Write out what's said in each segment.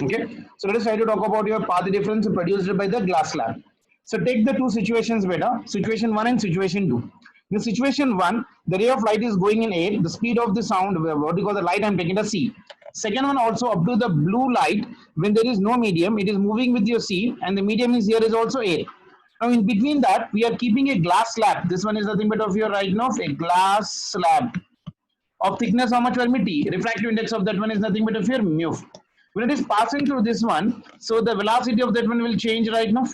Okay, so let us try to talk about your path difference produced by the glass slab. So take the two situations better, situation 1 and situation 2. In situation 1, the ray of light is going in air, the speed of the sound, what you call the light, I'm taking the c. Second one also up to the blue light, when there is no medium, it is moving with your c, and the medium is here is also air. Now in between that, we are keeping a glass slab. This one is nothing but of your right now, a glass slab of thickness how much will be t, refractive index of that one is nothing but of your mu. When it is passing through this one, so the velocity of that one will change right now,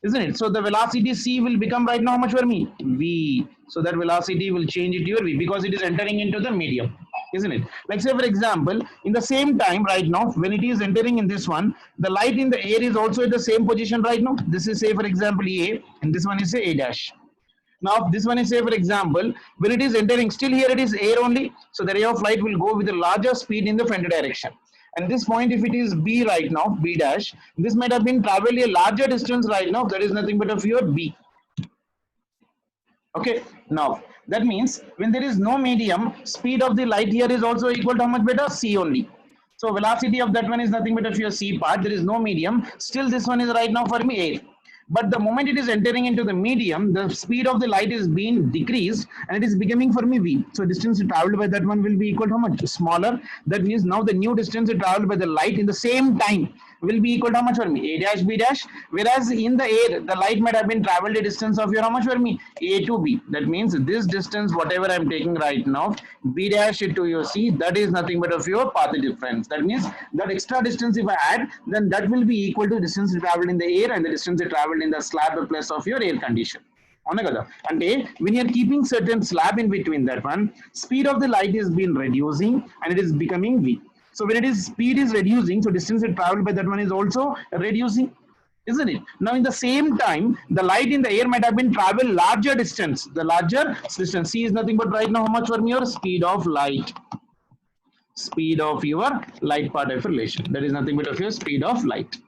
isn't it? So the velocity c will become right now how much for me, v. So that velocity will change it to your v because it is entering into the medium, isn't it? Like say for example, in the same time right now, when it is entering in this one, the light in the air is also at the same position right now. This is say for example a, and this one is say a dash. Now this one is say for example, when it is entering, still here it is air only, so the ray of light will go with a larger speed in the front direction. And this point, if it is b right now, b dash, this might have been traveled a larger distance right now, that is nothing but of your b. Okay, now that means when there is no medium, speed of the light here is also equal to how much better, c only. So velocity of that one is nothing but of your c part, there is no medium, still this one is right now for me air. But the moment it is entering into the medium, the speed of the light is being decreased and it is becoming for me v. So distance traveled by that one will be equal to how much, smaller. That means now the new distance traveled by the light in the same time will be equal to how much for me, a dash b dash. Whereas in the air, the light might have been traveled a distance of your how much for me, a to b. That means this distance whatever I am taking right now, b dash to your c, that is nothing but of your path difference. That means that extra distance if I add, then that will be equal to distance traveled in the air and the distance traveled in the slab plus of your air condition. And when you are keeping certain slab in between that one, speed of the light is been reducing and it is becoming v. So when it is speed is reducing, so distance traveled by that one is also reducing, isn't it? Now in the same time, the light in the air might have been traveled larger distance. The larger distance, c is nothing but right now how much for me, your speed of light. Speed of your light part of relation. That is nothing but of your speed of light.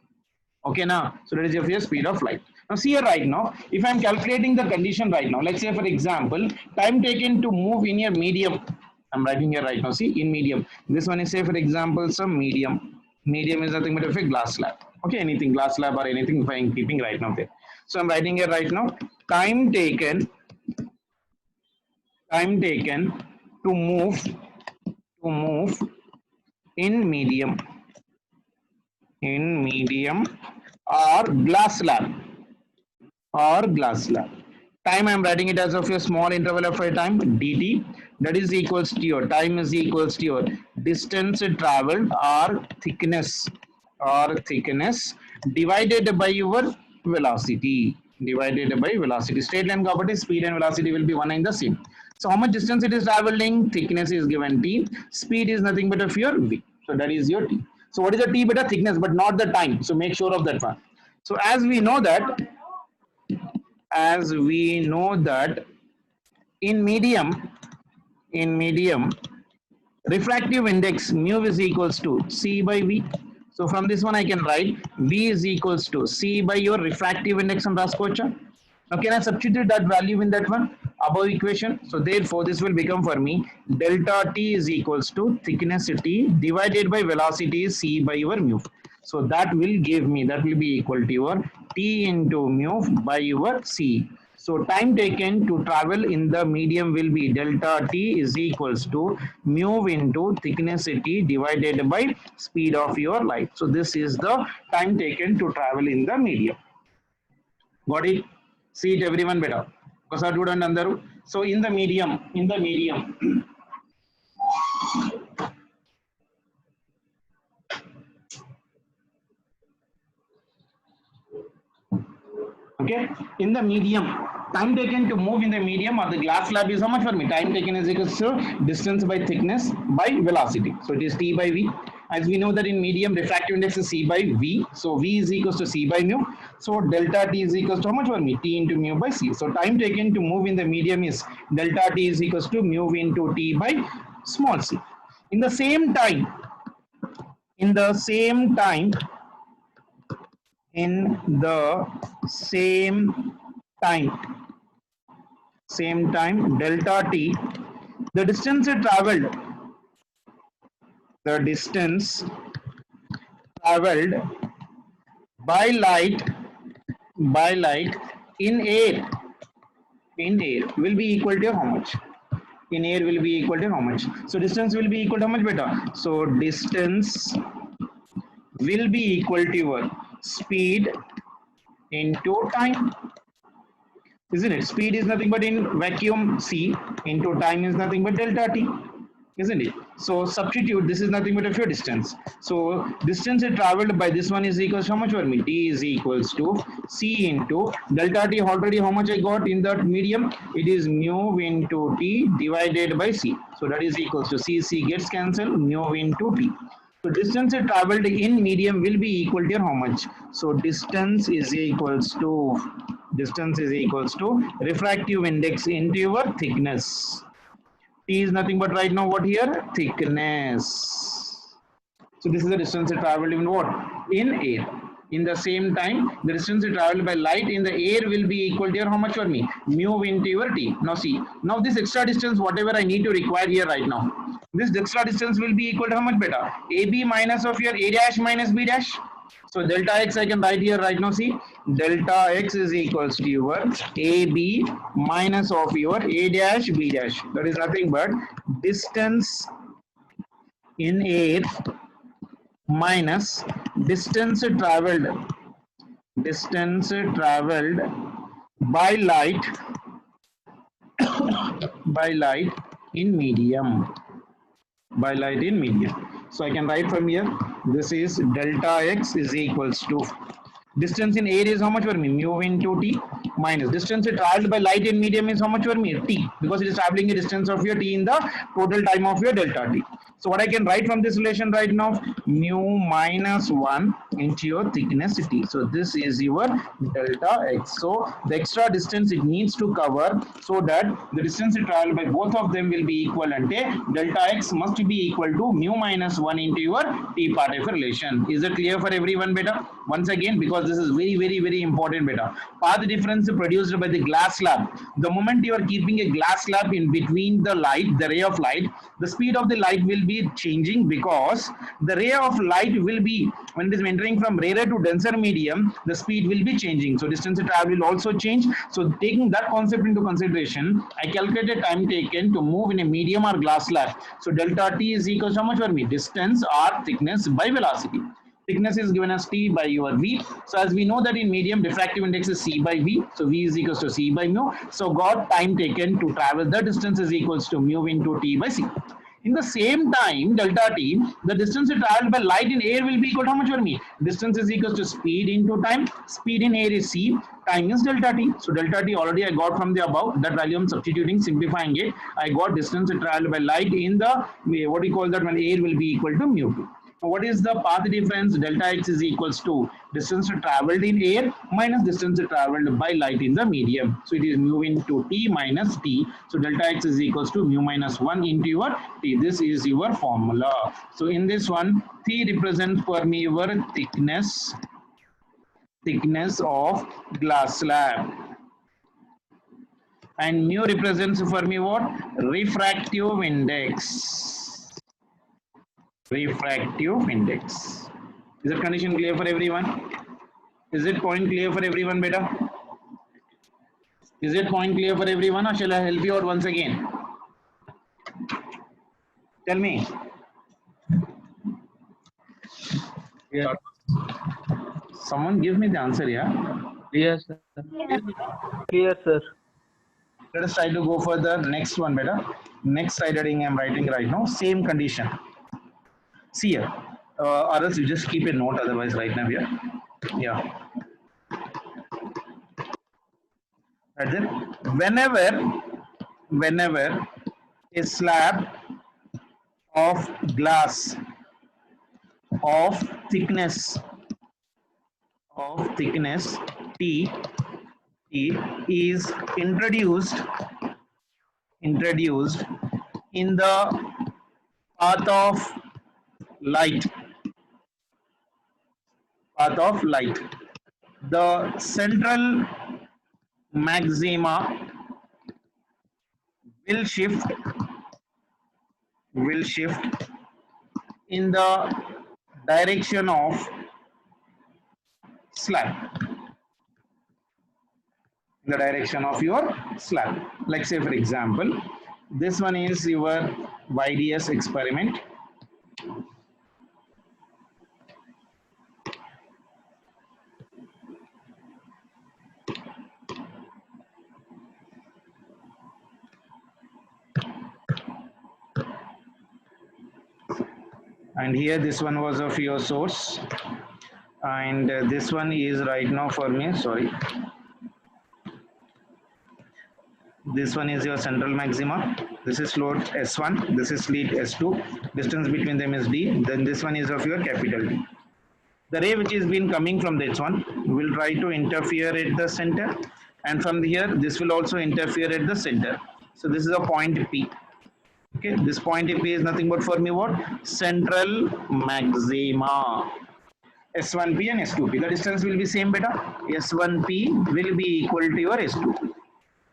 Okay, now, so that is your speed of light. Now see here right now, if I am calculating the condition right now, let's say for example, time taken to move in a medium. I'm writing here right now, see, in medium. This one is say for example, some medium. Medium is nothing but of a glass slab. Okay, anything, glass slab or anything if I am keeping right now there. So I'm writing here right now, time taken to move in medium or glass slab. Time I am writing it as of a small interval of a time, dt, that is equals to your time is equals to your distance traveled or thickness divided by your velocity. Straight line property, speed and velocity will be one and the same. So how much distance it is traveling, thickness is given t, speed is nothing but of your v. So that is your t. So what is the t beta, thickness, but not the time. So make sure of that one. So as we know that in medium refractive index mu is equals to c by v. So from this one I can write v is equals to c by your refractive index on Raskocha. Now can I substitute that value in that one above equation? So therefore this will become for me delta t is equals to thickness t divided by velocity c by your mu. So that will give me, that will be equal to your t into mu by your c. So time taken to travel in the medium will be delta t is equals to mu into thickness t divided by speed of your light. So this is the time taken to travel in the medium. Got it? See it everyone better. So in the medium. Okay, in the medium, time taken to move in the medium or the glass slab is how much for me? Time taken is equal to distance by thickness by velocity. So it is t by v. As we know that in medium, refractive index is c by v. So v is equals to c by mu. So delta t is equals to how much for me? T into mu by c. So time taken to move in the medium is delta t is equals to mu into t by small c. In the same time, delta t, the distance traveled by light in air will be equal to how much? In air will be equal to how much? So distance will be equal to how much, beta? So distance will be equal to your speed into time, isn't it? Speed is nothing but in vacuum c into time is nothing but delta t, isn't it? So substitute, this is nothing but of your distance. So distance traveled by this one is equals to how much for me? T is equals to c into delta t. Already how much I got in that medium? It is mu into t divided by c. So that is equals to c gets cancelled, mu into t. So distance traveled in medium will be equal to how much? So distance is equals to refractive index into your thickness. T is nothing but right now what here? Thickness. So this is the distance traveled in what? In air. In the same time, the distance traveled by light in the air will be equal to how much for me? Mu into your t. Now see, now this extra distance, whatever I need to require here right now, this extra distance will be equal to how much, beta? AB minus of your A dash minus B dash. So delta x I can write here right now. See, delta x is equals to your AB minus of your A dash B dash. That is nothing but distance in air minus distance traveled by light in medium. So I can write from here, this is delta x is equals to distance in air is how much for me? Mu into t minus distance traveled by light in medium is how much for me? T, because it is traveling a distance of your t in the total time of your delta t. So what I can write from this relation right now? Mu minus 1 into your thickness t. So this is your delta x. So the extra distance it needs to cover, so that the distance traveled by both of them will be equal, and delta x must be equal to mu minus 1 into your t part of a relation. Is it clear for everyone, beta? Once again, because this is very important, beta. Path difference produced by the glass slab. The moment you are keeping a glass slab in between the light, the ray of light, the speed of the light will be changing, because the ray of light will be, when it is entering from rarer to denser medium, the speed will be changing. So distance travel will also change. So taking that concept into consideration, I calculated time taken to move in a medium or glass slab. So delta t is equal to how much for me? Distance or thickness by velocity. Thickness is given as T by your V. So as we know that in medium, diffractive index is C by V. So V is equals to C by mu. So got time taken to travel the distance is equals to mu into T by C. In the same time, delta T, the distance traveled by light in air will be equal to how much for me? Distance is equals to speed into time. Speed in air is C. Time is delta T. So delta T already I got from the above. That value I'm substituting, simplifying it. I got distance traveled by light in the, what do you call that, when air will be equal to mu 2. What is the path difference? Delta x is equals to distance traveled in air minus distance traveled by light in the medium. So it is mu into t minus t. So delta x is equals to mu minus 1 into your t. This is your formula. So in this one, t represents for me your thickness of glass slab. And mu represents for me what? Refractive index. Refractive index. Is that condition clear for everyone? Is it point clear for everyone, beta? Is it point clear for everyone, or shall I help you out once again? Tell me. Yeah. Someone give me the answer, yeah? Yes, sir. Clear, sir. Let us try to go for the next one, beta. Next side heading I'm writing right now. Same condition. See here, or else you just keep a note, otherwise right now here. Yeah. Right there. Whenever a slab of glass of thickness T is introduced in the path of light, the central maxima will shift in the direction of slab, in the direction of your slab. Like say for example, this one is your YDS experiment. And here this one was of your source, and this one is right now for me, sorry, this one is your central maxima, this is slot S1, this is slit S2, distance between them is D, then this one is of your capital D. The ray which is been coming from this one will try to interfere at the center, and from here this will also interfere at the center. So this is a point P. Okay, this point P is nothing but for me what? Central maxima. S1P and S2P. The distance will be same beta. S1P will be equal to your S2P.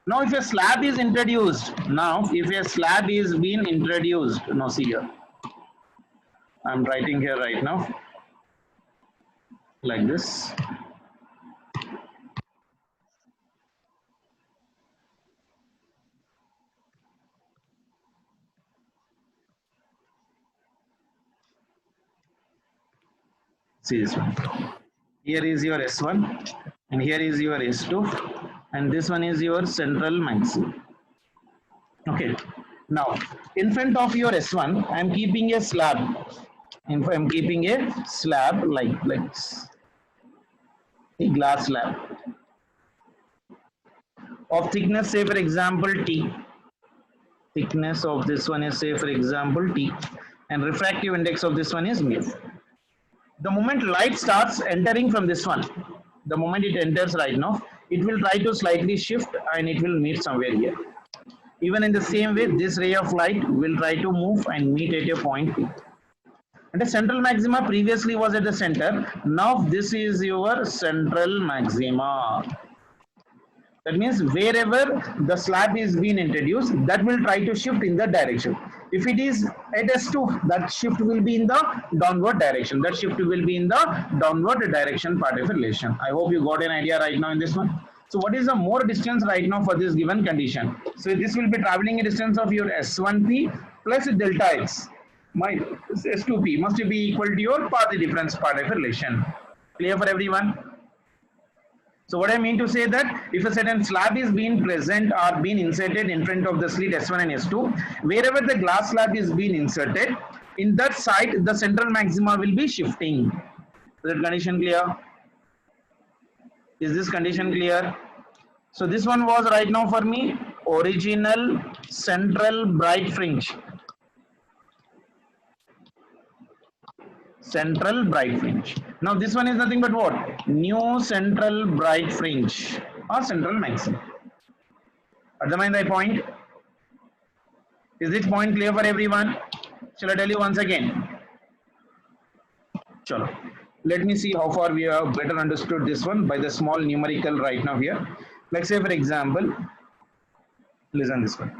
Now if a slab is introduced, now see here. I'm writing here right now. Like this. See this one. Here is your S1 and here is your S2 and this one is your central maximum. Okay. Now in front of your S1, I am keeping a slab. I'm keeping a slab like this. A glass slab of thickness, say for example T. Thickness of this one is say for example T, and refractive index of this one is mu. The moment light starts entering from this one, the moment it enters right now, it will try to slightly shift and it will meet somewhere here. Even in the same way, this ray of light will try to move and meet at a point P. And the central maxima previously was at the center. Now this is your central maxima. That means wherever the slab is being introduced, that will try to shift in that direction. If it is at S2, that shift will be in the downward direction. That shift will be in the downward direction part of relation. I hope you got an idea right now in this one. So what is the more distance right now for this given condition? So this will be traveling a distance of your S1P plus delta X. My S2P must be equal to your path difference part of relation. Clear for everyone? So what I mean to say that if a certain slab is being present or being inserted in front of the slit S1 and S2, wherever the glass slab is being inserted, in that side the central maxima will be shifting. Is that condition clear? Is this condition clear? So this one was right now for me original central bright fringe. Central bright fringe. Now this one is nothing but what? New central bright fringe or central maximum. Understand my point? Is this point clear for everyone? Shall I tell you once again? Chalo. Let me see how far we have better understood this one by the small numerical right now here. Like say for example, listen this one.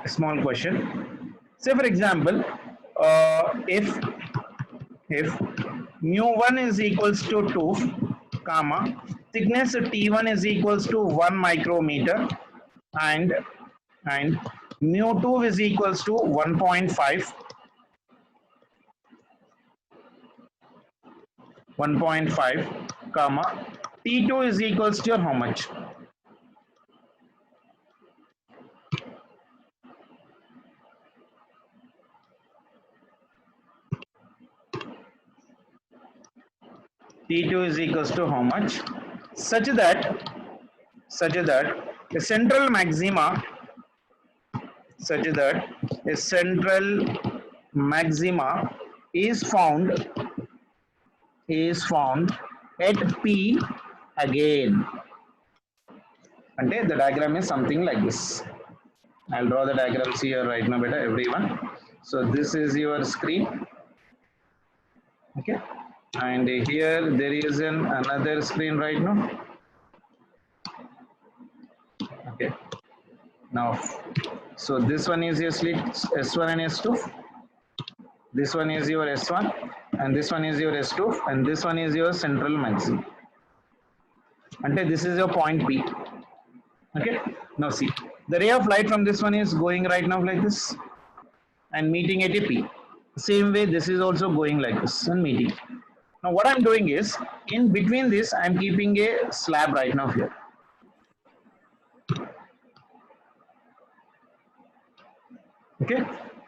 A small question. Say for example, if mu1 is equals to 2, comma, thickness T1 is equals to 1 micrometer and mu2 is equals to 1.5, 1.5, comma, T2 is equals to how much? T2 is equals to how much? Such that the central maxima, is found at P again. And the diagram is something like this. I'll draw the diagrams here right now, beta, everyone. So this is your screen. Okay. And here there is another screen right now. Okay. Now, so this one is your slit S1 and S2. This one is your S1 and this one is your S2 and this one is your central maximum. And this is your point P. Okay, now see, the ray of light from this one is going right now like this and meeting at a P. Same way, this is also going like this and meeting. Now what I'm doing is, in between this, I'm keeping a slab right now here. Okay,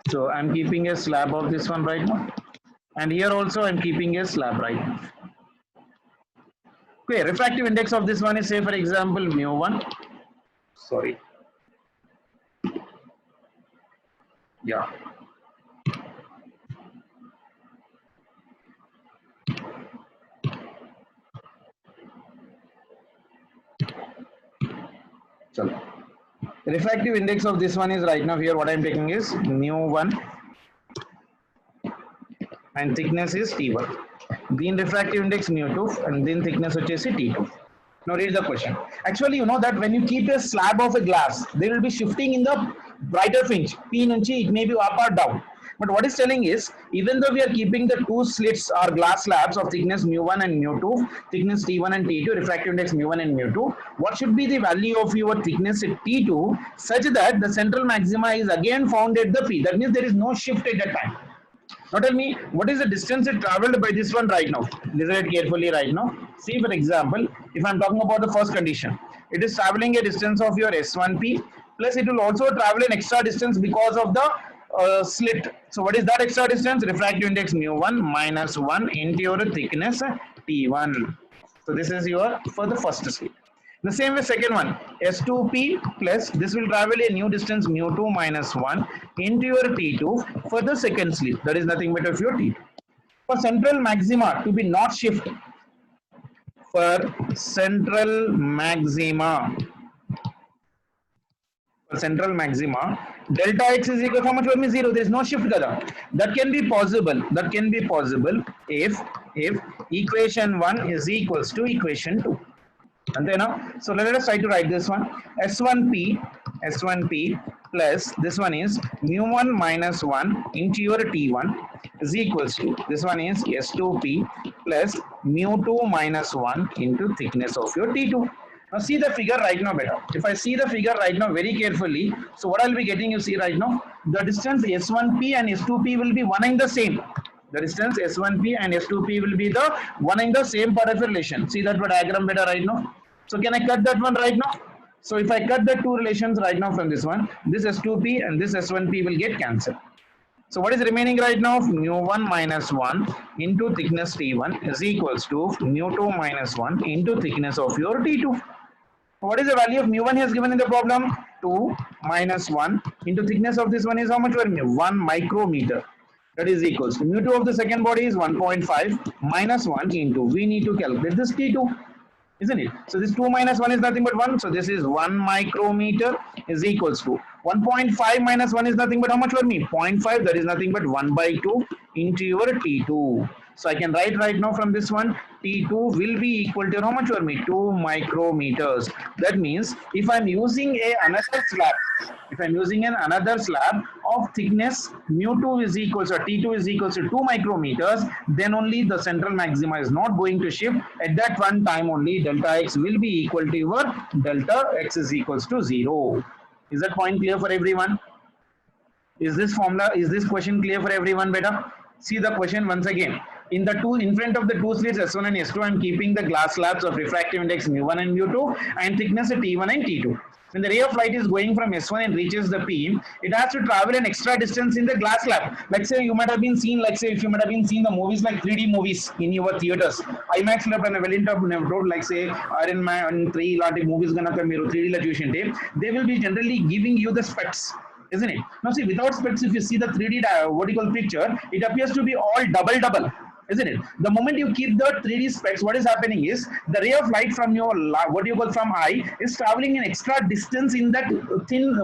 so I'm keeping a slab of this one right now. And here also I'm keeping a slab right now. Okay, refractive index of this one is, say for example, mu1. Sorry. Yeah. So, the refractive index of this one is right now here. What I'm taking is mu1 and thickness is T1. Then refractive index mu2 and then thickness which is T2. Now read the question. Actually, you know that when you keep a slab of a glass, they will be shifting in the brighter fringe. P nunchi, it may be up or down. But what it's telling is, even though we are keeping the two slits or glass slabs of thickness mu1 and mu2, thickness T1 and T2, refractive index mu1 and mu2, what should be the value of your thickness at T2 such that the central maxima is again found at the P? That means there is no shift at that time. Now tell me, what is the distance it traveled by this one right now? Listen it carefully right now. See, for example, if I'm talking about the first condition, it is traveling a distance of your S1P, plus it will also travel an extra distance because of the slit. So what is that extra distance? Refractive index mu1 minus 1 into your thickness T1. So this is your, for the first slit. The same way second one, S2P plus this will travel a new distance mu2 minus 1 into your T2 for the second slit. That is nothing but of your T2. For central maxima to be not shift, for central maxima, delta x is equal to how much will be 0. There is no shift. That can be possible. That can be possible if equation 1 is equals to equation 2. And then so let us try to write this one. S1P plus this one is mu1 minus 1 into your T1 is equals to, this one is S2P plus mu2 minus 1 into thickness of your T2. Now see the figure right now better. If I see the figure right now very carefully, so what I'll be getting, you see right now, the distance S1P and S2P will be one and the same. The distance S1P and S2P will be the one in the same part of a relation. See that diagram better right now. So can I cut that one right now? So if I cut the two relations right now from this one, this S2P and this S1P will get cancelled. So what is remaining right now? Mu1 minus 1 into thickness T1 is equals to mu2 minus 1 into thickness of your T2. What is the value of mu1 has given in the problem? 2 minus 1 into thickness of this one is how much? 1 micrometer. That is equals to mu2 of the second body is 1.5 minus 1 into, we need to calculate this T2, isn't it? So this 2 minus 1 is nothing but 1. So this is 1 micrometer is equals to 1.5 minus 1 is nothing but how much for me? 0.5, that is nothing but 1 by 2 into your T2. So I can write right now from this one, T2 will be equal to how much for me? 2 micrometers. That means if I'm using another slab of thickness mu2 is equals to T2 is equals to 2 micrometers, then only the central maxima is not going to shift. At that one time only delta x will be equal to your delta x is equals to 0. Is that point clear for everyone? Is this question clear for everyone better? See the question once again. In front of the two slits S1 and S2, I'm keeping the glass slabs of refractive index mu1 and mu2 and thickness at T1 and T2. When the ray of light is going from S1 and reaches the P, it has to travel an extra distance in the glass slab. Like say you might have been seen, if you might have been seen the movies like 3D movies in your theaters. IMAX lab and road like say Iron Man 3 movies gonna come 3D la tape. They will be generally giving you the specs, isn't it? Now see, without specs, if you see the 3D picture, it appears to be all double, isn't it? The moment you keep the 3D specs, what is happening is the ray of light from your from eye is traveling an extra distance in that thin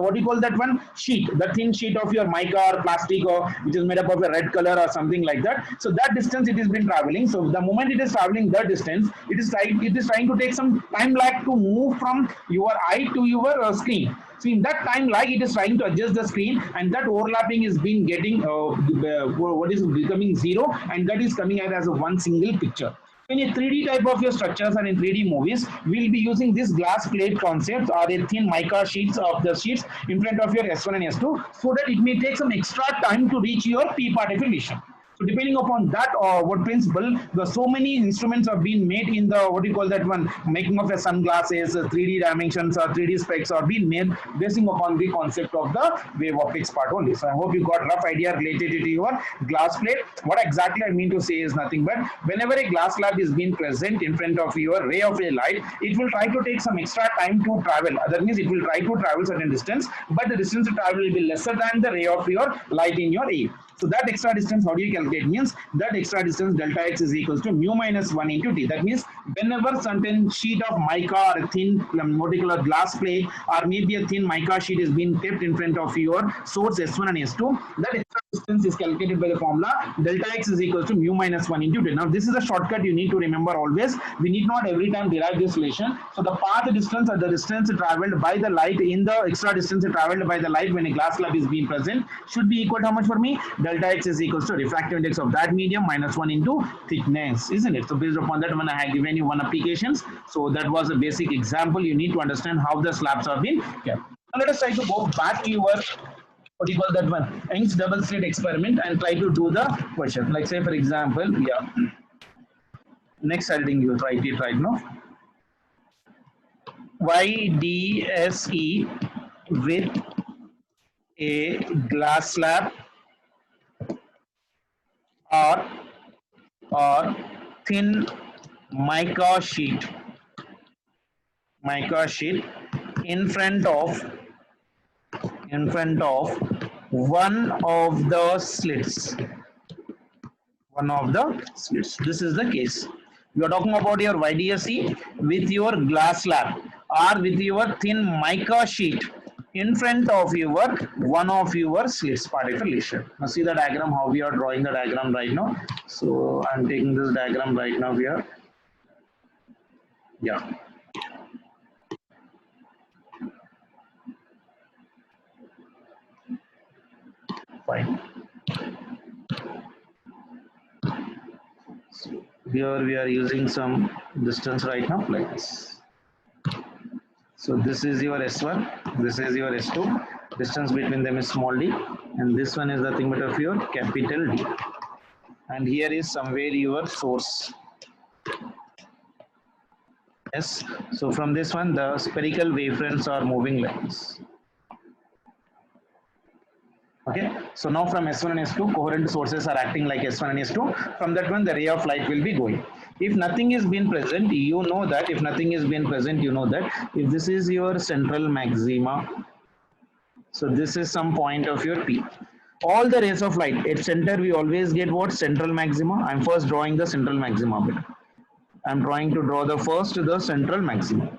sheet, the thin sheet of your mica or plastic or which is made up of a red color or something like that. So that distance it has been traveling. So the moment it is traveling that distance, it is trying to take some time lag to move from your eye to your screen. So in that time, like it is trying to adjust the screen, and that overlapping is being getting what is becoming zero, and that is coming out as a one single picture. In a 3D type of your structures and in 3D movies, we'll be using this glass plate concepts or a thin mica sheets of the sheets in front of your S1 and S2, so that it may take some extra time to reach your P part definition. So depending upon that what principle, the so many instruments have been made in the what do you call that one, making of a sunglasses, 3D dimensions or 3D specs are being made basing upon the concept of the wave optics part only. So I hope you got rough idea related to your glass plate. What exactly I mean to say is nothing but whenever a glass slab is being present in front of your ray of a light, it will try to take some extra time to travel. That means it will try to travel certain distance, but the distance to travel will be lesser than the ray of your light in your ray. So that extra distance, how do you calculate? Means that extra distance delta x is equals to mu minus 1 into t. That means whenever certain sheet of mica or a thin molecular glass plate or maybe a thin mica sheet is being kept in front of your source S1 and S2, that extra distance is calculated by the formula delta x is equals to mu minus 1 into t. Now this is a shortcut you need to remember always. We need not every time derive this relation. So the path distance or the distance traveled by the light in the extra distance traveled by the light when a glass slab is being present should be equal to how much for me? Delta x is equals to refractive index of that medium minus 1 into thickness, isn't it? So based upon that one, I have given you one applications. So that was a basic example. You need to understand how the slabs are being kept. Now let us try to go back to your what do you call that one, Young's double slit experiment and try to do the question. Like say for example, yeah. Next heading you write it right now. YDSE with a glass slab or thin mica sheet in front of one of the slits. This is the case. You are talking about your YDSE with your glass slab or with your thin mica sheet in front of your one of your slits particulation. Now see the diagram, how we are drawing the diagram right now. So I'm taking this diagram right now here. Yeah. Fine. So here we are using some distance right now like this. So this is your S1, this is your S2. Distance between them is small d, and this one is nothing but of your capital D. And here is somewhere your source. Yes. So from this one, the spherical wavefronts are moving like this. Okay. So now from S1 and S2, coherent sources are acting like S1 and S2. From that one, the ray of light will be going. If nothing is being present, you know that. If nothing is being present, you know that. If this is your central maxima, so this is some point of your P. All the rays of light at center, we always get what? Central maxima. I'm first drawing the central maxima bit. I'm trying to draw the central maxima.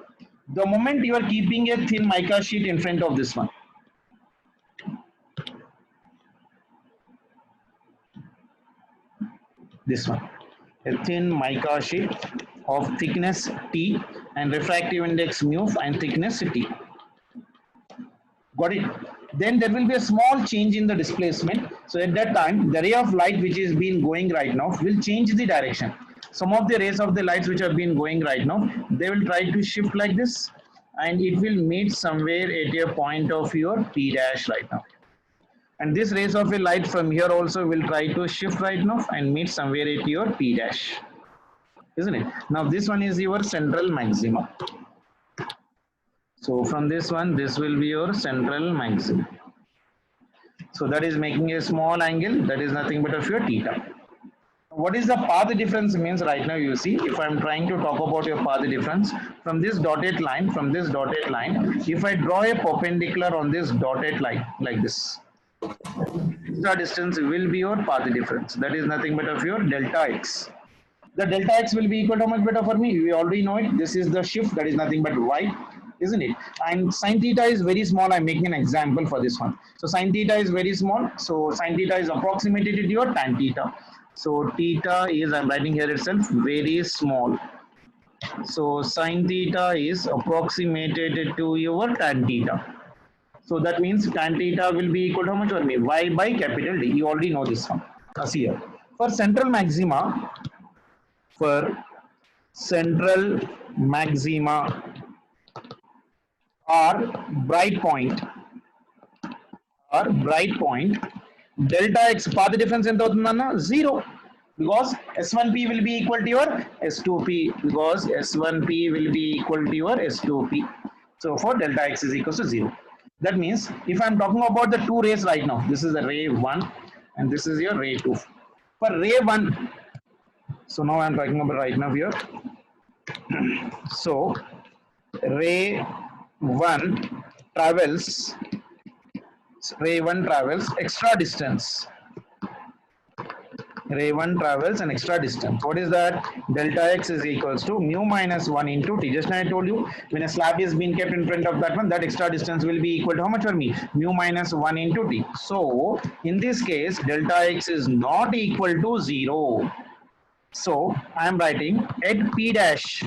The moment you are keeping a thin mica sheet in front of this one, a thin mica sheet of thickness T and refractive index mu and thickness T. Got it? Then there will be a small change in the displacement. So at that time, the ray of light which is being going right now will change the direction. Some of the rays of the lights which have been going right now, they will try to shift like this, and it will meet somewhere at a point of your P dash right now. And this rays of a light from here also will try to shift right now and meet somewhere at your P dash, isn't it? Now this one is your central maxima. So from this one, this will be your central maxima. So that is making a small angle, that is nothing but of your theta. What is the path difference means right now? You see, if I'm trying to talk about your path difference from this dotted line, if I draw a perpendicular on this dotted line like this, extra distance will be your path difference. That is nothing but of your delta x. The delta x will be equal to how much better for me? We already know it. This is the shift, that is nothing but y, isn't it? And sine theta is very small. I'm making an example for this one. So sine theta is very small. So sine theta is approximated to your tan theta. So theta is, I'm writing here itself, very small. So sine theta is approximated to your tan theta. So that means tan theta will be equal to how much for me? Y by capital D. You already know this one. See here. For central maxima or bright point, delta x path difference ఎంత అవుతుందన్న 0, because S1P will be equal to your S2P, because S1P will be equal to your S2P. So for delta x is equal to 0. That means if I am talking about the two rays right now, this is the ray 1 and this is your ray 2. For ray 1, so now I am talking about right now here. So ray 1 travels extra distance. Ray 1 travels an extra distance. What is that? Delta x is equals to mu minus 1 into t. Just now I told you, when a slab is being kept in front of that one, that extra distance will be equal to how much for me? Mu minus 1 into t. So in this case, delta x is not equal to 0. So I am writing at your p dash,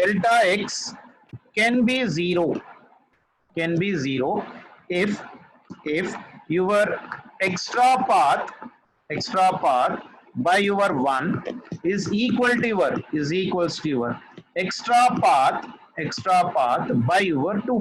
delta x can be 0 if your extra path by your 1 is equals to your extra path by your 2,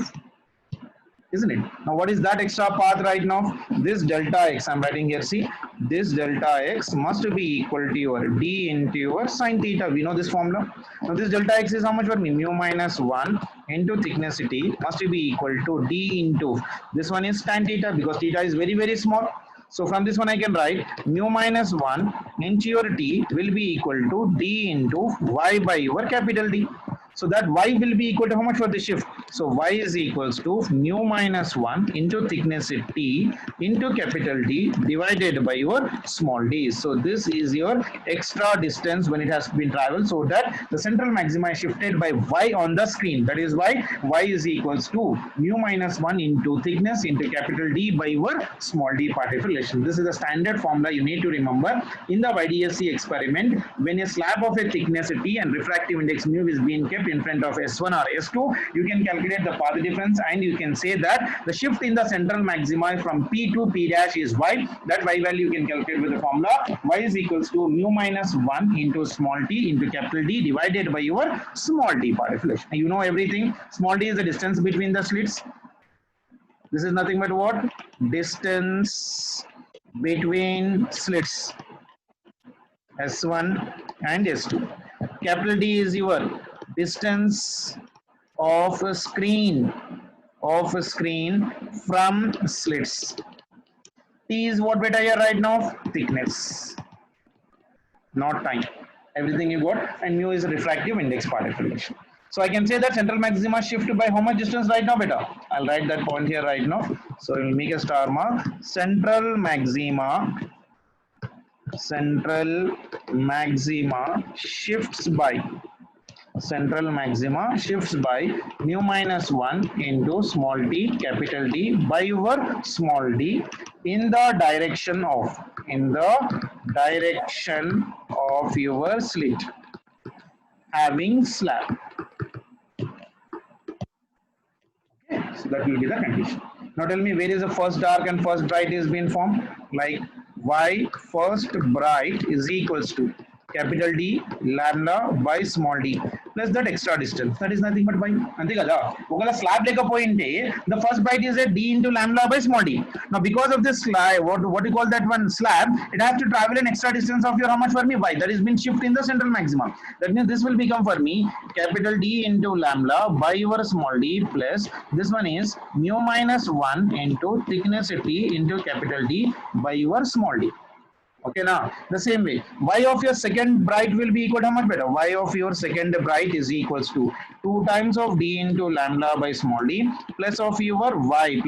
isn't it? Now what is that extra path right now? This delta x I'm writing here, see, this delta x must be equal to your d into your sin theta. We know this formula. Now this delta x is how much for me? Mu minus 1 into thickness t must be equal to d into, this one is tan theta, because theta is very very small. So from this one I can write mu minus 1 into your t will be equal to d into y by your capital D. So that y will be equal to how much for the shift? So y is equals to mu minus 1 into thickness t into capital D divided by your small d. So this is your extra distance when it has been traveled, so that the central maxima is shifted by y on the screen. That is why y is equals to mu minus 1 into thickness into capital D by your small d particle relation. This is the standard formula you need to remember in the YDSC experiment. When a slab of a thickness t and refractive index mu is being kept in front of S1 or S2, you can calculate the path difference and you can say that the shift in the central maxima from P to P dash is y. That y value you can calculate with the formula y is equals to mu minus 1 into small t into capital D divided by your small d particle relation. You know everything. Small d is the distance between the slits. This is nothing but what? Distance between slits S1 and S2. Capital D is your distance of a screen from slits. T is what beta here right now? Thickness, not time. Everything you got, and mu is refractive index particle relation. So I can say that central maxima shift by how much distance right now, beta? I'll write that point here right now. So we'll make a star mark. Central maxima shifts by mu minus 1 into small d capital D by your small d in the direction of your slit having slab. Okay, so that will be the condition. Now tell me, where is the first dark and first bright is being formed? Like y first bright is equals to capital D lambda by small d plus that extra distance, that is nothing but y. Ante kada okala slab lekapoyinte the first bright is a d into lambda by small d. Now because of this slab, what you call that one slab, it has to travel an extra distance of your how much for me? Y. That is been shift in the central maximum. That means this will become for me capital D into lambda by your small d plus this one is mu minus 1 into thickness t into capital D by your small d. Okay, now the same way y of your second bright will be equal to how much better? Y of your second bright is equals to 2 times of d into lambda by small d plus of your y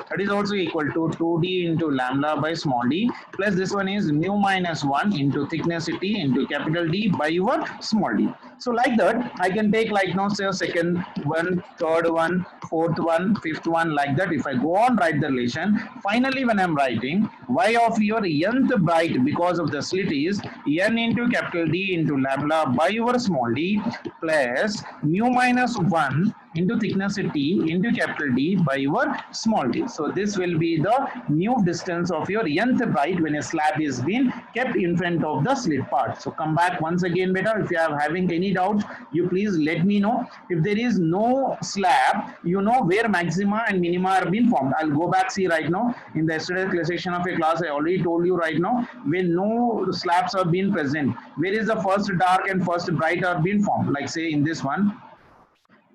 that is also equal to 2d into lambda by small d plus this one is mu minus 1 into thickness t into capital D by your small d. So like that I can take like now say a second one, third one, fourth one, fifth one, like that. If I go on write the relation, finally when I'm writing y of your nth bright because of the slit is n into capital D into lambda by your small d plus mu minus 1 into thickness T into capital D by your small t. So this will be the new distance of your nth brite when a slab is being kept in front of the slit part. So come back once again beta. If you are having any doubts, you please let me know. If there is no slab, you know where maxima and minima are being formed. I'll go back, see right now in the yesterday session of a class, I already told you right now when no slabs are being present, where is the first dark and first bright are being formed. Like say in this one,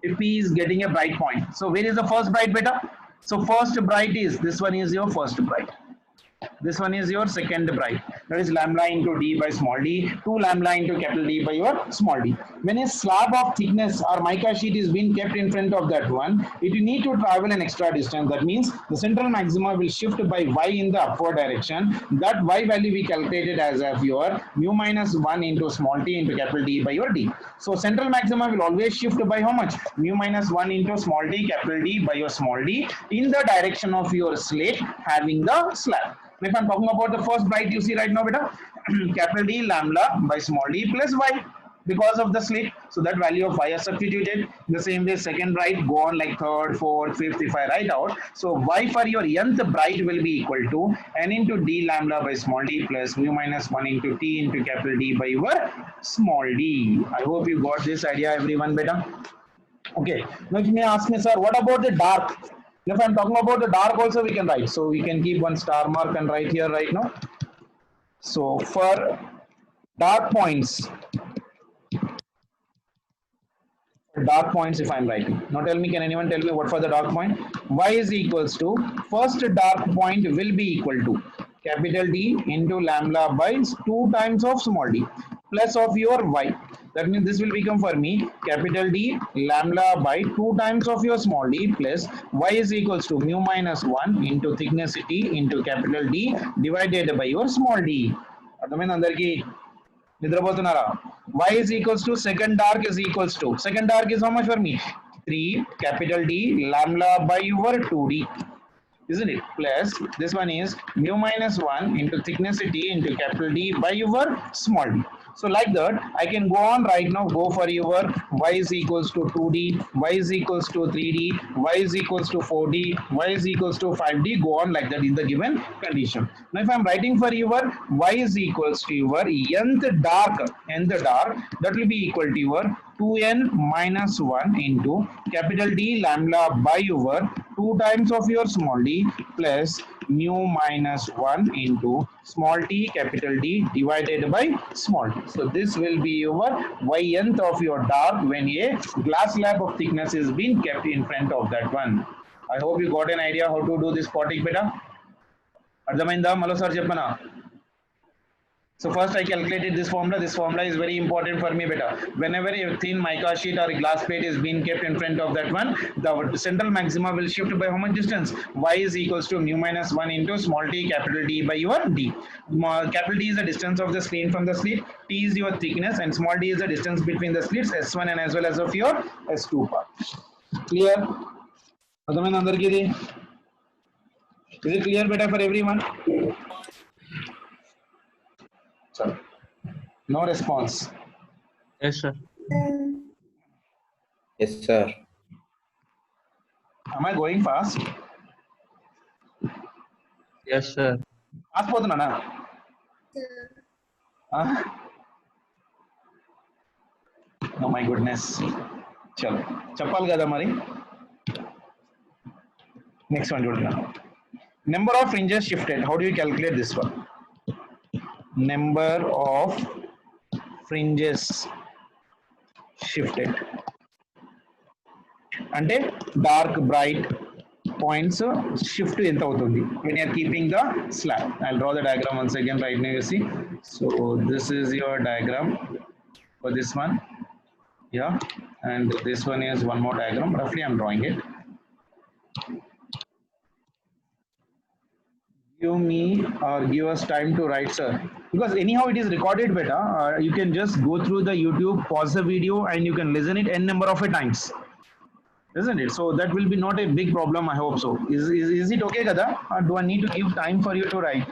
if P is getting a bright point. So where is the first bright beta? So first bright is, this one is your first bright. This one is your second bright. That is lambda into d by small d, 2 lambda into capital D by your small d. When a slab of thickness or mica sheet is being kept in front of that one, it will need to travel an extra distance. That means the central maxima will shift by y in the upward direction. That y value we calculated as of your mu minus 1 into small t into capital D by your d. So central maxima will always shift by how much? Mu minus 1 into small t capital D by your small d in the direction of your slit having the slab. If I'm talking about the first bright, you see right now, beta, capital D lambda by small d plus y because of the slit. So that value of y is substituted. The same way, second bright, go on like third, fourth, fifth, if I write out. So y for your nth bright will be equal to n into d lambda by small d plus mu minus 1 into t into capital D by your small d. I hope you got this idea, everyone, beta. Okay, now you may ask me, sir, what about the dark? If I'm talking about the dark also, we can write. So we can keep one star mark and write here right now. So for dark points, if I'm writing. Now tell me, can anyone tell me what for the dark point? Y is equals to, first dark point will be equal to capital D into lambda by 2 times of small d plus of your y. That means this will become for me capital D lambda by 2 times of your small d plus y is equals to mu minus 1 into thickness T into capital D divided by your small d. అర్థమైంది అందరికీ నిద్రపోతున్నారా? Y is equals to second dark is equals to, second dark is how much for me? 3 capital D lambda by your 2d, isn't it? Plus this one is mu minus 1 into thickness T into capital D by your small d. So like that, I can go on right now, go for your y is equals to 2d, y is equals to 3d, y is equals to 4d, y is equals to 5d, go on like that in the given condition. Now if I'm writing for your y is equals to your nth dark, that will be equal to your 2n minus 1 into capital D lambda by your 2 times of your small d plus mu minus 1 into small t capital D divided by small t. So this will be your y-nth of your dark when a glass slab of thickness is being kept in front of that one. I hope you got an idea how to do this potting beta. Ardhamainda malo sir cheppana. So first I calculated this formula. This formula is very important for me beta. Whenever a thin mica sheet or a glass plate is being kept in front of that one, the central maxima will shift by how much distance? Y is equals to mu minus 1 into small t capital D by your d. Capital D is the distance of the screen from the slit, t is your thickness, and small d is the distance between the slits S1 and as well as of your S2 part. Clear? Is it clear beta for everyone? Sorry. No response. Yes, sir. Yes, sir. Am I going fast? Yes, sir. Fast పోతున్నానా? Oh my goodness. చలో చెప్పాలి కదా మరి. Next one చూడండి. Number of fringes shifted. How do you calculate this one? Number of fringes shifted అంటే dark bright points shift ఎంత అవుతుంది when you are keeping the slab. I'll draw the diagram once again right now, you see. So this is your diagram for this one, yeah, and this one is one more diagram. Roughly I'm drawing it. Give me or give us time to write, sir, because anyhow it is recorded beta. You can just go through the YouTube, pause the video, and you can listen it n number of times, isn't it? So that will be not a big problem, I hope so. Is it okay kada, or do I need to give time for you to write?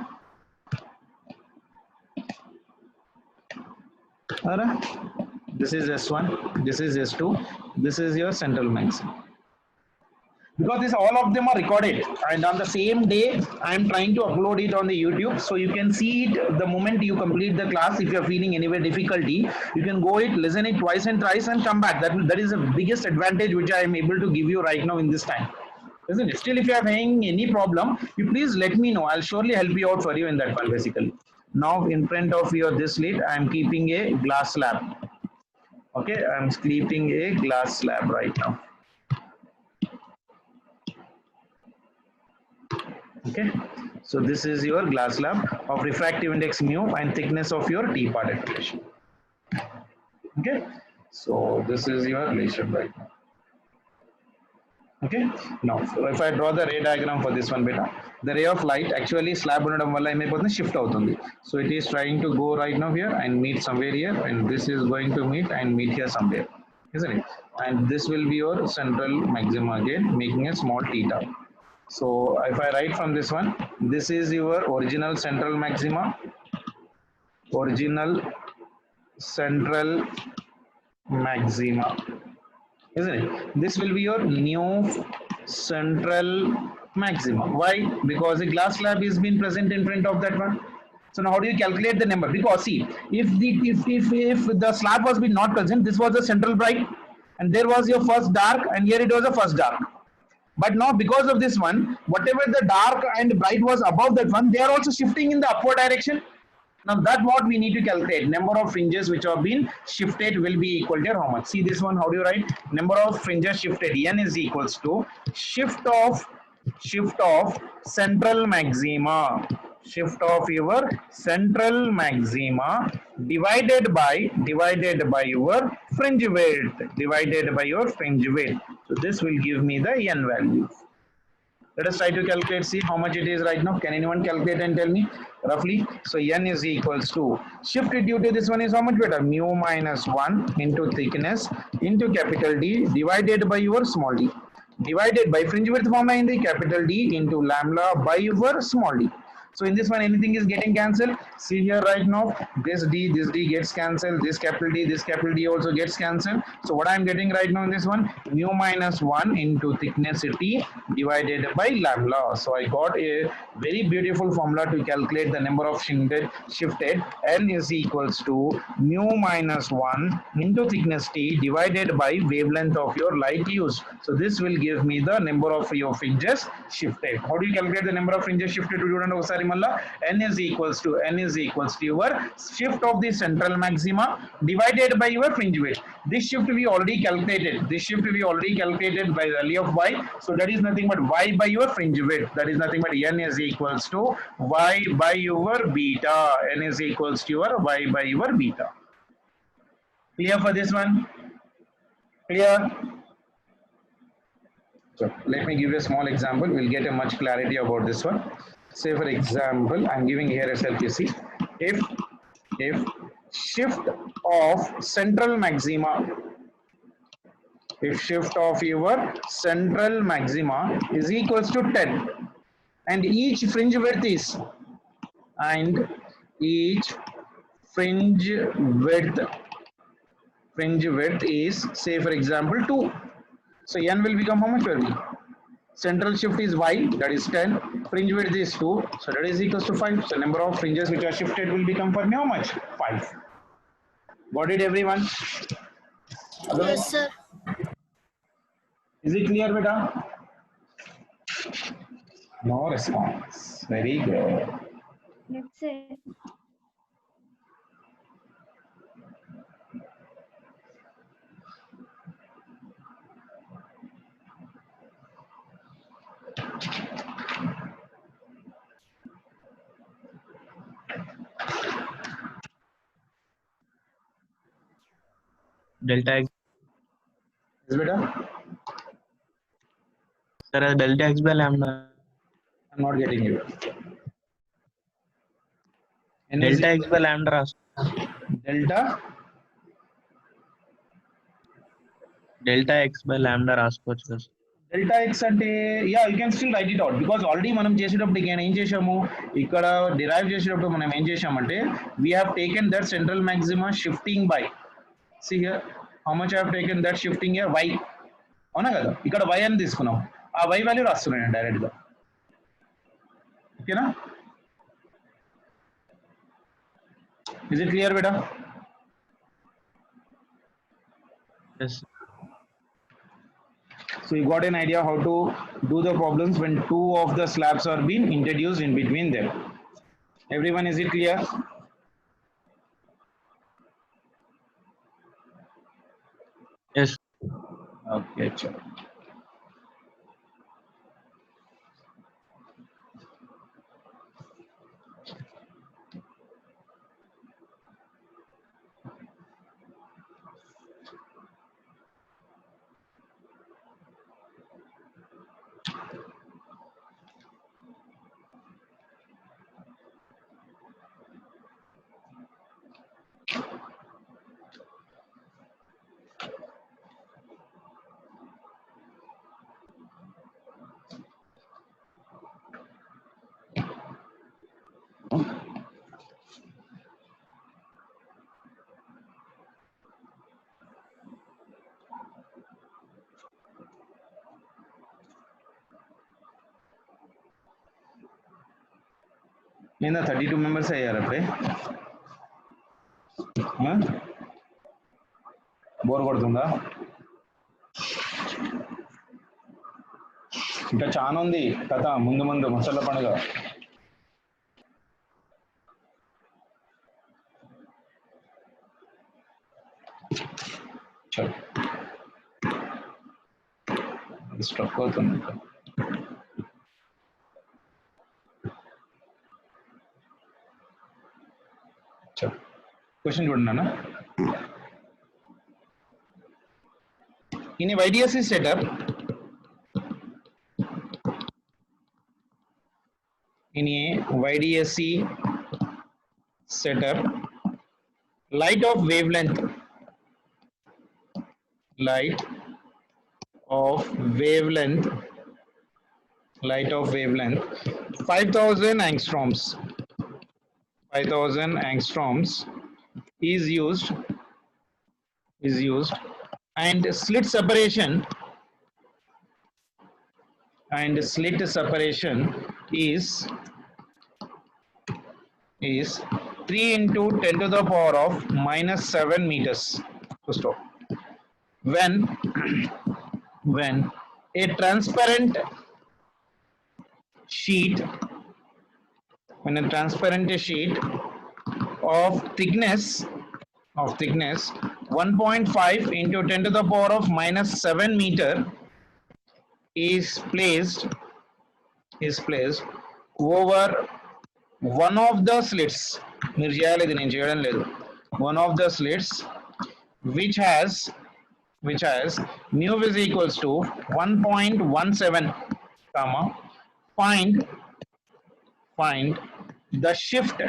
This is S1, this is S2, this is your central maximum. Because this all of them are recorded, and on the same day I am trying to upload it on the YouTube, so you can see it the moment you complete the class. If you are feeling anywhere difficulty, you can go it, listen it twice and thrice and come back. That is the biggest advantage which I am able to give you right now in this time, isn't it? Still, if you are having any problem, you please let me know. I'll surely help you out for you in that one. Basically, now in front of your this lid I am keeping a glass slab. Okay, I am keeping a glass slab right now. Okay, so this is your glass slab of refractive index mu and thickness of your T part equation. Okay, so this is your relation right now. Okay, now if I draw the ray diagram for this one, beta, the ray of light actually slab ఉండడం వల్ల ఏమైపోతుంది, shift అవుతుంది. So it is trying to go right now here and meet somewhere here, and this is going to meet and meet here somewhere, isn't it? And this will be your central maxima again, making a small theta. So if I write from this one, this is your original central maxima, original central maxima, isn't it? This will be your new central maxima. Why? Because the glass slab is been present in front of that one. So now how do you calculate the number? Because see, if the slab was been not present, this was the central bright, and there was your first dark, and here it was the first dark. But now because of this one, whatever the dark and bright was above that one, they are also shifting in the upward direction. Now that what we need to calculate. Number of fringes which have been shifted will be equal to how much? See this one, how do you write? Number of fringes shifted, n is equals to shift of central maxima. Shift of your central maxima divided by your fringe width, divided by your fringe width. So this will give me the n value. Let us try to calculate, see how much it is right now. Can anyone calculate and tell me roughly? So n is equals to, shift due to this one is how much better? Mu minus 1 into thickness into capital D divided by your small d, divided by fringe width formula in the capital D into lambda by your small d. So in this one, anything is getting cancelled. See here right now, this D gets cancelled. This capital D also gets cancelled. So what I am getting right now in this one, mu minus 1 into thickness T divided by lambda. So I got a very beautiful formula to calculate the number of shifted. N is equals to mu minus 1 into thickness T divided by wavelength of your light used. So this will give me the number of your fringes shifted. How do you calculate the number of fringes shifted? N is equals to your shift of the central maxima divided by your fringe width. This shift we already calculated. By the value of y. So that is nothing but y by your fringe width. That is nothing but n is equals to y by your beta. N is equals to your y by your beta. Clear for this one? Clear? So let me give you a small example. We'll get a much clarity about this one. Say for example, I'm giving here itself, you see, if shift of central maxima, if shift of your central maxima is equals to 10 and each fringe width is, fringe width is, say for example 2. So n will become how much will be? Central shift is y, that is 10. Fringe width is 2, so that is equals to 5. So number of fringes which are shifted will become for me how much? 5. Got it, everyone? Yes, sir. Is it clear, beta? No response. Very good. Yes, sir. Delta x, Is beta? sir, delta x by lambda. I'm not getting you. N is Delta x by lambda రాసుకో. Delta x by lambda రాసుకోవచ్చు కదా. Delta X అంటే yeah you can still right it out, because already మనం చేసేటప్పుడు ఇక్కడ ఏం చేసాము, ఇక్కడ డిరైవ్ చేసేటప్పుడు మనం ఏం చేసామంటే we have taken that central maxima shifting by See here, how much I have taken that shifting here, y. అవునా కదా, ఇక్కడ y అని తీసుకున్నాం, ఆ y వాల్యూ రాస్తున్నాను డైరెక్ట్ గా. ఓకేనా? Is it clear beta? Yes. So you got an idea how to do the problems when two of the slabs are being introduced in between them. Everyone, is it clear? Yes. Okay, chalo. నేను 32 members అయ్యారు అప్పుడే. Bore కొడుతుందా? ఇంకా చాలా ఉంది కథ ముందు ముందు ముసళ్ళ పండుగ. చలో, స్ట్రక్ అవుతుంది. చలో, క్వశ్చన్ చూడండి అన్న. In a YDSC setup, in a YDSC setup, light of wavelength 5000 angstroms is used, and slit separation is 3 into 10 to the power of -7 meters. So stop. When a transparent sheet of thickness 1.5 into 10 to the power of -7 meter is placed over one of the slits. మీరు చేయాలి, ఇది నేను చేయడం లేదు. One of the slits which has mu is equals to 1.17, comma, find the shift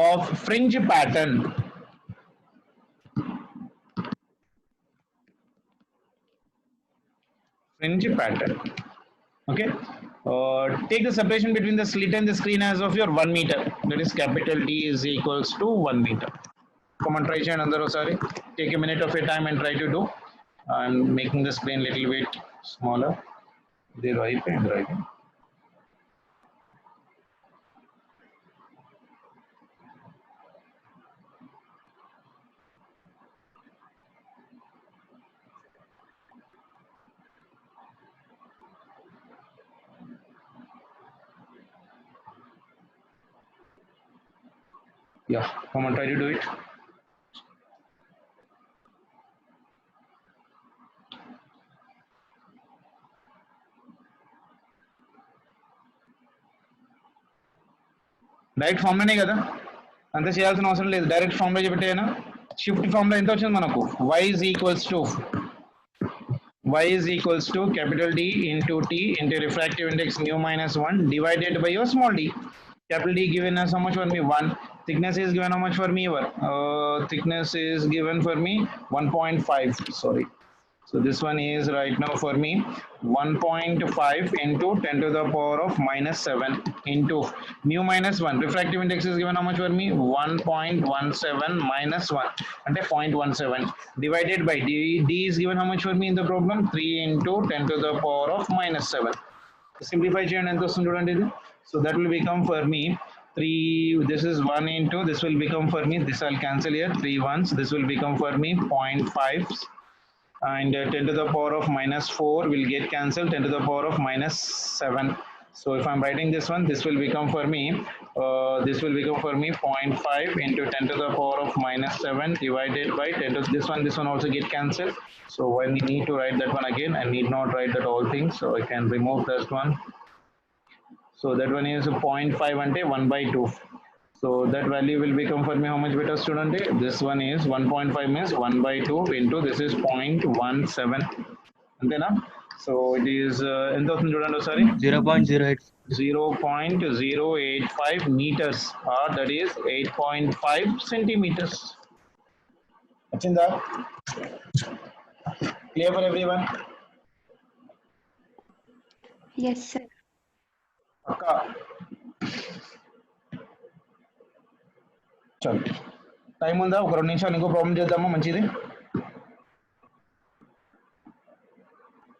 of fringe pattern Okay, take the separation between the slit and the screen as of your 1 meter, that is capital D is equals to 1 meter. Come on, try and another sorry, take a minute of your time and try to do. I'm making the screen little bit smaller. They right and right. Yeah, come on, try to do it. Direct form లోనే కదా, అంత చేయాల్సిన అవసరం లేదు. Direct form లో చెప్పేనా, shift form లో ఎంత వచ్చింది మనకు, y is equals to capital D into T into refractive index mu minus 1 divided by your small d. Capital D given as how much for me, 1. Thickness is given how much for me, thickness is given for me 1.5, sorry, So this one is right now for me 1.5 into 10 to the power of minus 7 into mu minus 1. Refractive index is given how much for me? 1.17 minus 1 and 0.17 divided by D is given how much for me in the problem? 3 into 10 to the power of minus 7. Simplify చేయండి ఎంత వస్తుంది చూడండి ఇది. So that will become for me 3, this is 1 into, this will become for me, this I'll cancel here, 3 ones, this will become for me 0.5 and 10 to the power of minus 4 will get cancelled, 10 to the power of minus 7. So if I'm writing this one, this will become for me, this will become for me 0.5 into 10 to the power of minus 7 divided by 10 to this one also get cancelled. So when we need to write that one again, I need not write that all things, so I can remove that one. So that one is 0.5 ante 1 by 2. So that value will become for me how much better student? This one is 1.5 means 1 by 2 into this is 0.17. Antena? So it is ఎంత అవుతుంది చూడండి ఒకసారి 0.08. 0.085 meters or that is 8.5 centimeters. వచ్చిందా? Clear for everyone? Yes, sir. అక్క చలో time ఉందా? ఒక 2 నిమిషాలు ఇంకో ప్రాబ్లం చేద్దామా? మంచిది.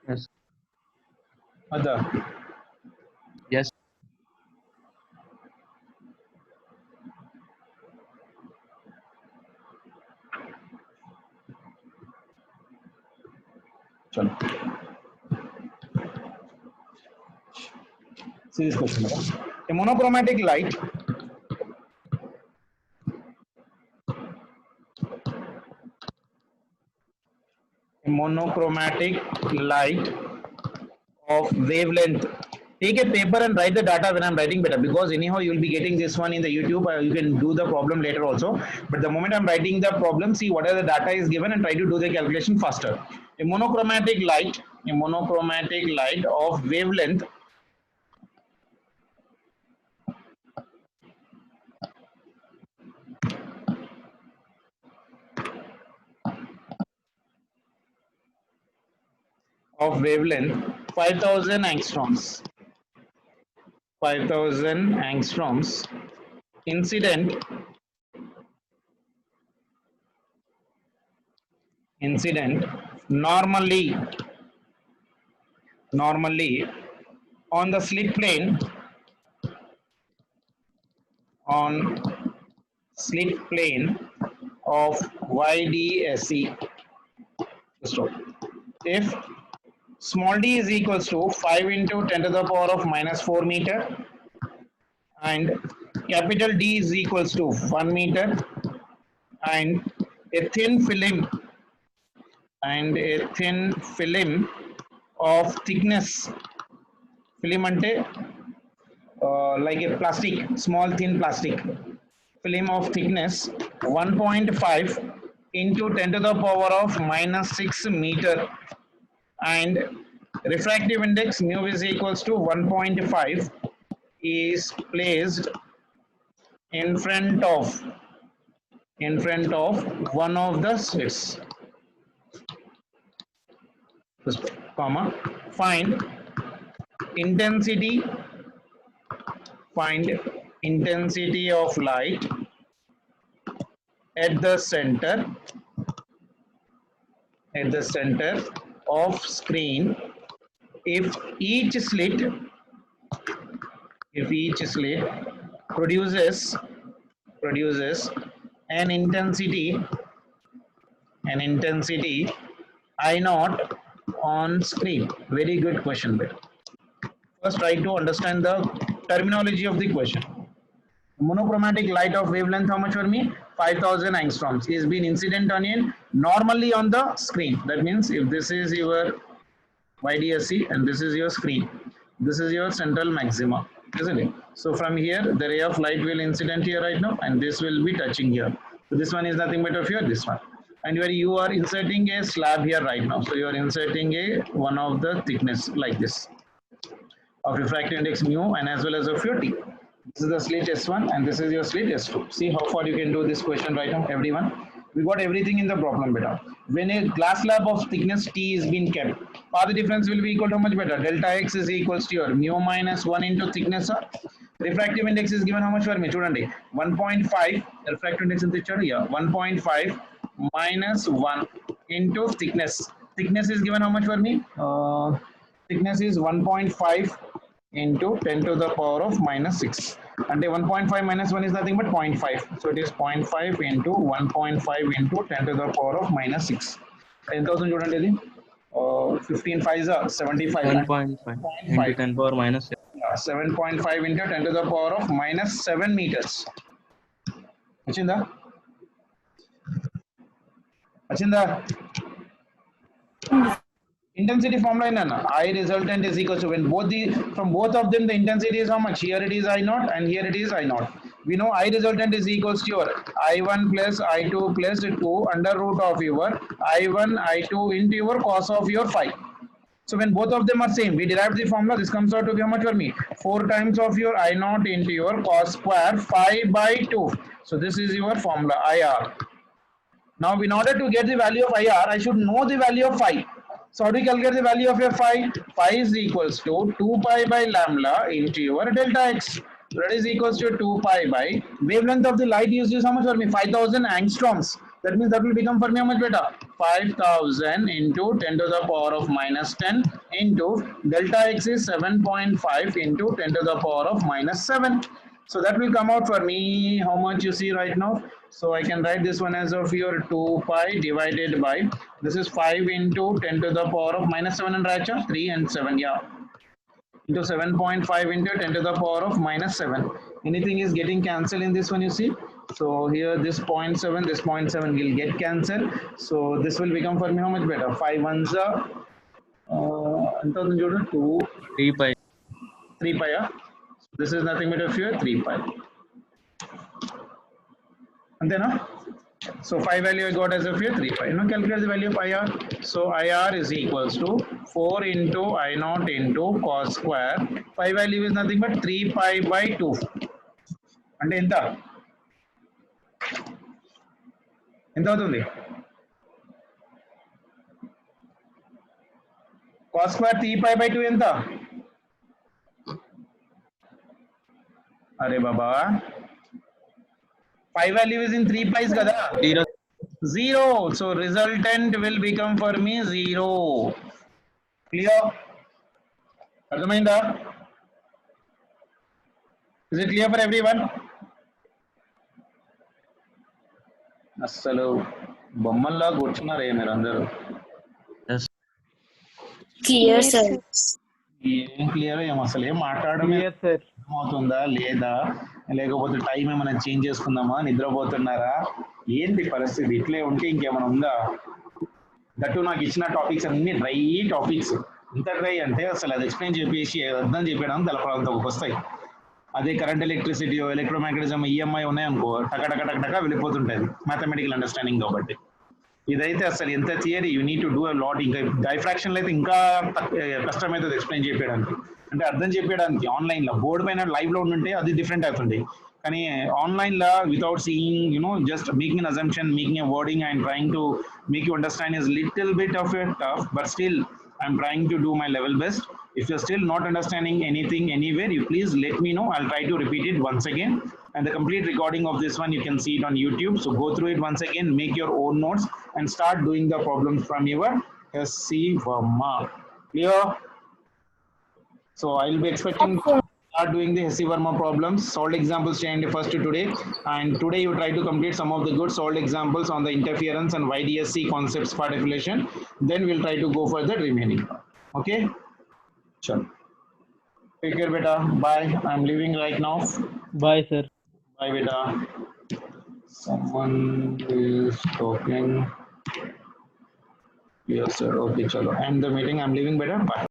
Yes. అదా Yes. చలో see this question. A monochromatic light of wavelength. Take a paper and write the data when I'm writing better, because anyhow you will be getting this one in the YouTube. You can do the problem later also, but the moment I'm writing the problem, see what are the data is given and try to do the calculation faster. A monochromatic light of wavelength of wavelength 5000 angstroms. 5000 angstroms incident normally on the slit plane of YDSE. If small d is equals to 5 into 10 to the power of minus 4 meter and capital D is equals to 1 meter and a thin film of thickness, film ante like a plastic, small thin plastic film of thickness 1.5 into 10 to the power of minus 6 meter and refractive index mu is equals to 1.5 is placed in front of one of the slits, comma, find intensity of light at the center of screen if each slit produces an intensity I naught on screen. Very good question. First try to understand the terminology of the question. Monochromatic light of wavelength how much for me? 5000 angstroms is being incident on it normally on the screen. That means if this is your YDSC and this is your screen, this is your central maxima, isn't it? So from here the ray of light will incident here right now and this will be touching here. So this one is nothing but of here, this one, and where you are inserting a slab here right now. So you are inserting a one of the thickness like this of refractive index mu and as well as of your T. This is the slit S1 and this is your slit S2. See how far you can do this question right now, everyone. We got everything in the problem, beta. When a glass slab of thickness T is being kept, path difference will be equal to how much, beta? Delta X is equals to your mu minus 1 into thickness. Refractive index is given how much for me? Chudandi. 1.5. Refractive index is yeah, 1.5 minus 1 into thickness. Thickness is given how much for me? Thickness is 1.5 into 10 to the power of minus 6. And 1.5 minus 1 is nothing but 0.5. So it is 0.5 into 1.5 into 10 to the power of minus 6. 10,000 చూడండి 15 5s are 75. 7.5 into 10 power minus 7. Yeah, 7.5 into 10 to the power of minus 7 meters. Achinda? Intensity formula in I resultant is equal to when from both of them the intensity is how much? Here it is I naught and here it is I naught. We know I resultant is equals to your I1 plus I2 plus 2 under root of your I1 I2 into your cos of your phi. So when both of them are same, we derive the formula. This comes out to be how much for me? 4 times of your I naught into your cos square phi by 2. So this is your formula IR. Now in order to get the value of IR, I should know the value of phi. So how do you calculate the value of your phi? Phi is equals to 2 pi by lambda into your delta x. That is equals to 2 pi by wavelength of the light used is how much for me? 5000 angstroms. That means that will become for me how much, beta? 5000 into 10 to the power of minus 10 into delta x is 7.5 into 10 to the power of minus 7. So that will come out for me how much you see right now. So I can write this one as of your 2 pi divided by, this is 5 into 10 to the power of minus 7 and Racha, 3 and 7, yeah. Into 7.5 into 10 to the power of minus 7. Anything is getting cancelled in this one, you see. So here this 0.7, this 0.7 will get cancelled. So this will become for me how much better? 5 ones are 2, 3 pi. 3 pi, yeah. This is nothing but of your 3 pi. And then, so phi value I got as of here 3 pi. Now calculate the value of IR. So IR is equals to 4 into I naught into cos square. Phi value is nothing but 3 pi by 2. And enta avutundi? Cos square 3 pi by 2 enta? Are baba. Phi value is in 3 pi's kada? 0. So resultant will become for me 0. Clear? Arthamainda? Is it clear for everyone? Assalu bommalla కూర్చున్నారే మీరందరూ. Yes. Clear, sir. ఏం clear ఏం అసలు ఏం మాట్లాడమే అవుతుందా లేదా లేకపోతే time ఏమైనా చేంజ్ చేసుకుందామా నిద్రపోతున్నారా ఏంటి పరిస్థితి ఇట్లే ఉంటే ఇంకేమైనా ఉందా దట్టు నాకు ఇచ్చిన టాపిక్స్ అన్ని డ్రై టాపిక్స్ ఇంత డ్రై అంటే అసలు అది ఎక్స్ప్లెయిన్ చెప్పేసి అర్థం చెప్పడానికి తెలపడంతో వస్తాయి అదే కరెంట్ ఎలక్ట్రిసిటీ ఎలక్ట్రోమాగ్నెటిజం ఈఎంఐ ఉన్నాయనుకో టక వెళ్ళిపోతుంటుంది మ్యాథమెటికల్ అండర్స్టాండింగ్ కాబట్టి ఇదైతే అసలు ఎంత theory you need to do a lot ఇంకా డైఫ్రాక్షన్లో అయితే ఇంకా కష్టమవుతుంది ఎక్స్ప్లెయిన్ చేయడానికి అంటే అర్థం చెప్పడానికి ఆన్లైన్లో బోర్డు పైన లైవ్లో ఉంటే అది డిఫరెంట్ అవుతుంది కానీ ఆన్లైన్లో without seeing you know just making an assumption making a wording and trying to make you understand is little bit of a tough but still I'm trying to do my level best. If you're still not understanding anything anywhere, you please let me know. I'll try to repeat it once again. And the complete recording of this one, you can see it on YouTube. So go through it once again, make your own notes and start doing the problems from your SC Verma. Clear? So I'll be expecting to start doing the SC Verma problems. Solved examples change first to today. And today you try to complete some of the good solved examples on the interference and YDSC concepts particulation. Then we'll try to go for the remaining. Okay? Sure. Take care, beta. Bye. I'm leaving right now. Bye, sir. Bye, beta. Someone is talking. Yes, sir. Okay, chalo. End the meeting. I'm leaving, beta. Bye.